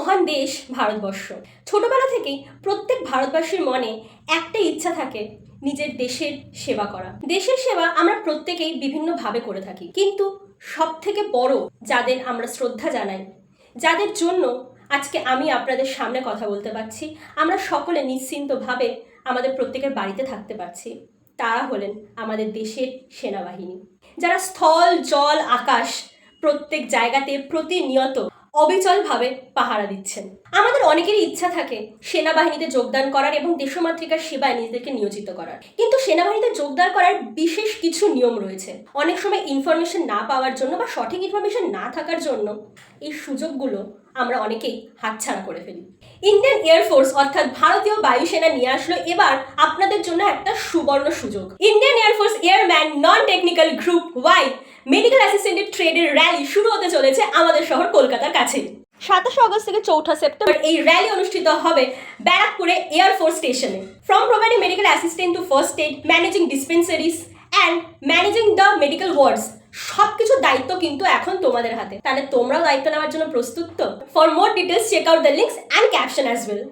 মহান দেশ ভারতবর্ষ। ছোটবেলা থেকেই প্রত্যেক ভারতবাসীর মনে একটা ইচ্ছা থাকে, নিজের দেশের সেবা করা। দেশের সেবা আমরা প্রত্যেকেই বিভিন্নভাবে করে থাকি, কিন্তু সব থেকে বড় যাদের আমরা শ্রদ্ধা জানাই, যাদের জন্য আজকে আমি আপনাদের সামনে কথা বলতে পারছি, আমরা সকলে নিশ্চিন্তভাবে আমাদের প্রত্যেকের বাড়িতে থাকতে পারছি, তারা হলেন আমাদের দেশের সেনাবাহিনী, যারা স্থল জল আকাশ প্রত্যেক জায়গাতে প্রতিনিয়ত অবিচলভাবে পাহারা দিচ্ছেন। আমাদের অনেকেরই ইচ্ছা থাকে সেনাবাহিনীতে যোগদান করার এবং দেশমাতৃকার সেবায় নিজেদেরকে নিয়োজিত করার, কিন্তু সেনাবাহিনীতে যোগদান করার বিশেষ কিছু নিয়ম রয়েছে। অনেক সময় ইনফরমেশন না পাওয়ার জন্য বা সঠিক ইনফরমেশন না থাকার জন্য এই সুযোগগুলো আমরা অনেকেই হাতছাড়া করে ফেলি। ইন্ডিয়ান এয়ারফোর্স অর্থাৎ ভারতীয় বায়ুসেনা নিয়ে আসলো এবার আপনাদের জন্য একটা সুবর্ণ সুযোগ। Indian air force airman non technical group Y medical assistant ট্রেডের র্যালি শুরু হতে চলেছে আমাদের শহর কলকাতার কাছে। 27 আগস্ট থেকে 4 সেপ্টেম্বর এই র্যালি অনুষ্ঠিত হবে ব্যারাকপুরে এয়ারফোর্স স্টেশনে। From providing medical assistant to first aid, managing dispensaries and managing the medical wards, সবকিছুর দায়িত্ব কিন্তু এখন তোমাদের হাতে। তাহলে তোমরাও দায়িত্ব নেওয়ার জন্য প্রস্তুত তো? For more details check out the links and caption as well.